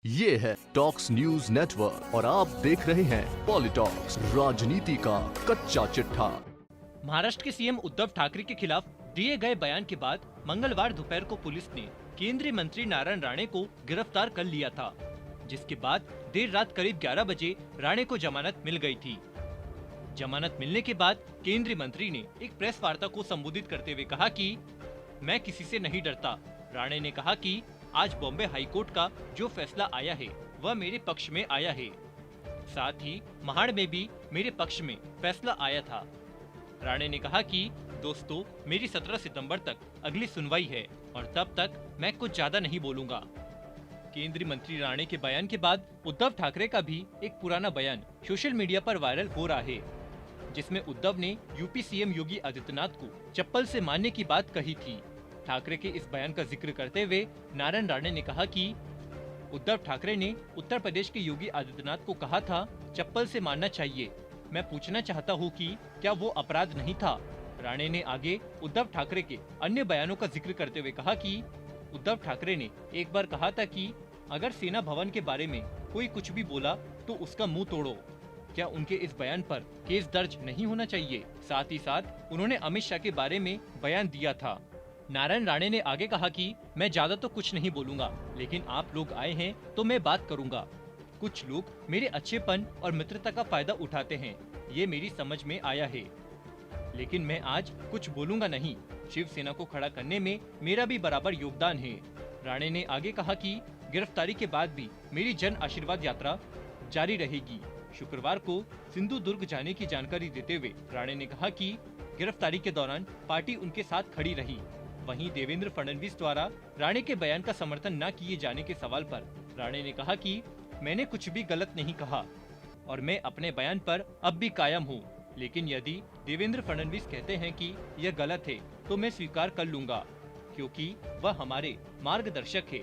ये है talks news network और आप देख रहे हैं पॉलिटॉक्स, राजनीति का कच्चा चिट्ठा। महाराष्ट्र के सीएम उद्धव ठाकरे के खिलाफ दिए गए बयान के बाद मंगलवार दोपहर को पुलिस ने केंद्रीय मंत्री नारायण राणे को गिरफ्तार कर लिया था, जिसके बाद देर रात करीब 11 बजे राणे को जमानत मिल गई थी। जमानत मिलने के बाद केंद्रीय मंत्री ने एक प्रेस वार्ता को संबोधित करते हुए कहा कि मैं किसी से नहीं डरता। राणे ने कहा कि आज बॉम्बे हाईकोर्ट का जो फैसला आया है वह मेरे पक्ष में आया है, साथ ही महाड़ में भी मेरे पक्ष में फैसला आया था। राणे ने कहा कि दोस्तों, मेरी 17 सितंबर तक अगली सुनवाई है और तब तक मैं कुछ ज्यादा नहीं बोलूंगा। केंद्रीय मंत्री राणे के बयान के बाद उद्धव ठाकरे का भी एक पुराना बयान सोशल मीडिया पर वायरल हो रहा है, जिसमें उद्धव ने यूपी सीएम योगी आदित्यनाथ को चप्पल से मारने की बात कही थी। ठाकरे के इस बयान का जिक्र करते हुए नारायण राणे ने कहा कि उद्धव ठाकरे ने उत्तर प्रदेश के योगी आदित्यनाथ को कहा था चप्पल से मारना चाहिए। मैं पूछना चाहता हूं कि क्या वो अपराध नहीं था। राणे ने आगे उद्धव ठाकरे के अन्य बयानों का जिक्र करते हुए कहा कि उद्धव ठाकरे ने एक बार कहा था कि अगर सेना भवन के बारे में कोई कुछ भी बोला तो उसका मुंह तोड़ो। क्या उनके इस बयान पर केस दर्ज नहीं होना चाहिए? साथ ही साथ उन्होंने अमित शाह के बारे में बयान दिया था। नारायण राणे ने आगे कहा कि मैं ज्यादा तो कुछ नहीं बोलूंगा, लेकिन आप लोग आए हैं तो मैं बात करूंगा। कुछ लोग मेरे अच्छेपन और मित्रता का फायदा उठाते हैं, ये मेरी समझ में आया है, लेकिन मैं आज कुछ बोलूंगा नहीं। शिवसेना को खड़ा करने में मेरा भी बराबर योगदान है। राणे ने आगे कहा कि गिरफ्तारी के बाद भी मेरी जन आशीर्वाद यात्रा जारी रहेगी। शुक्रवार को सिंधुदुर्ग जाने की जानकारी देते हुए राणे ने कहा कि गिरफ्तारी के दौरान पार्टी उनके साथ खड़ी रही। वहीं देवेंद्र फडणवीस द्वारा राणे के बयान का समर्थन न किए जाने के सवाल पर राणे ने कहा कि मैंने कुछ भी गलत नहीं कहा और मैं अपने बयान पर अब भी कायम हूँ, लेकिन यदि देवेंद्र फडणवीस कहते हैं कि यह गलत है तो मैं स्वीकार कर लूंगा, क्योंकि वह हमारे मार्गदर्शक है।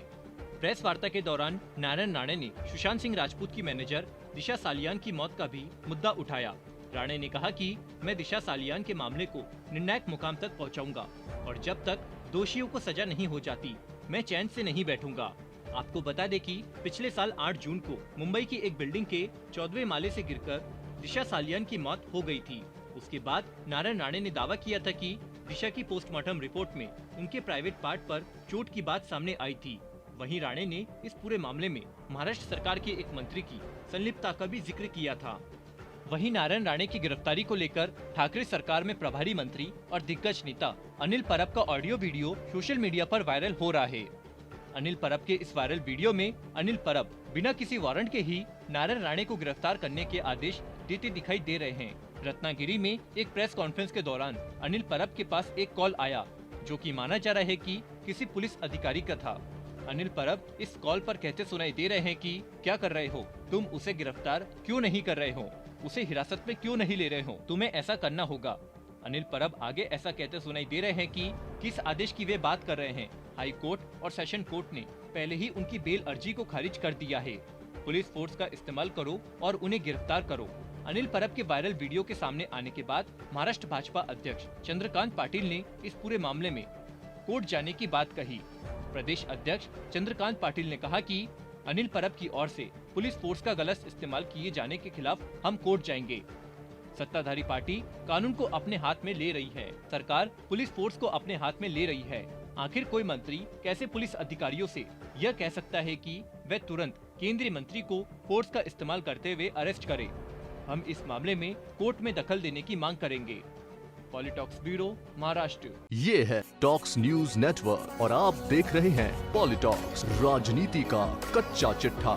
प्रेस वार्ता के दौरान नारायण राणे ने सुशांत सिंह राजपूत की मैनेजर दिशा सालियान की मौत का भी मुद्दा उठाया। राणे ने कहा कि मैं दिशा सालियान के मामले को निर्णायक मुकाम तक पहुंचाऊंगा और जब तक दोषियों को सजा नहीं हो जाती मैं चैन से नहीं बैठूंगा। आपको बता दें कि पिछले साल 8 जून को मुंबई की एक बिल्डिंग के 14वें माले से गिरकर दिशा सालियान की मौत हो गई थी। उसके बाद नारायण राणे ने दावा किया था कि दिशा की पोस्टमार्टम रिपोर्ट में उनके प्राइवेट पार्ट पर चोट की बात सामने आई थी। वहीं राणे ने इस पूरे मामले में महाराष्ट्र सरकार के एक मंत्री की संलिप्तता का भी जिक्र किया था। वहीं नारायण राणे की गिरफ्तारी को लेकर ठाकरे सरकार में प्रभारी मंत्री और दिग्गज नेता अनिल परब का ऑडियो वीडियो सोशल मीडिया पर वायरल हो रहा है। अनिल परब के इस वायरल वीडियो में अनिल परब बिना किसी वारंट के ही नारायण राणे को गिरफ्तार करने के आदेश देते दिखाई दे रहे हैं। रत्नागिरी में एक प्रेस कॉन्फ्रेंस के दौरान अनिल परब के पास एक कॉल आया, जो कि माना जा रहा है कि किसी पुलिस अधिकारी का था। अनिल परब इस कॉल पर कहते सुनाई दे रहे हैं कि क्या कर रहे हो तुम, उसे गिरफ्तार क्यों नहीं कर रहे हो, उसे हिरासत में क्यों नहीं ले रहे हो, तुम्हें ऐसा करना होगा। अनिल परब आगे ऐसा कहते सुनाई दे रहे हैं कि किस आदेश की वे बात कर रहे हैं। हाई कोर्ट और सेशन कोर्ट ने पहले ही उनकी बेल अर्जी को खारिज कर दिया है। पुलिस फोर्स का इस्तेमाल करो और उन्हें गिरफ्तार करो। अनिल परब के वायरल वीडियो के सामने आने के बाद महाराष्ट्र भाजपा अध्यक्ष चंद्रकांत पाटिल ने इस पूरे मामले में कोर्ट जाने की बात कही। प्रदेश अध्यक्ष चंद्रकांत पाटिल ने कहा कि अनिल परब की ओर से पुलिस फोर्स का गलत इस्तेमाल किए जाने के खिलाफ हम कोर्ट जाएंगे। सत्ताधारी पार्टी कानून को अपने हाथ में ले रही है, सरकार पुलिस फोर्स को अपने हाथ में ले रही है। आखिर कोई मंत्री कैसे पुलिस अधिकारियों से यह कह सकता है कि वे तुरंत केंद्रीय मंत्री को फोर्स का इस्तेमाल करते हुए अरेस्ट करें? हम इस मामले में कोर्ट में दखल देने की मांग करेंगे। पॉलिटॉक्स ब्यूरो, महाराष्ट्र। ये है टॉक्स न्यूज नेटवर्क और आप देख रहे हैं पॉलिटॉक्स, राजनीति का कच्चा चिट्ठा।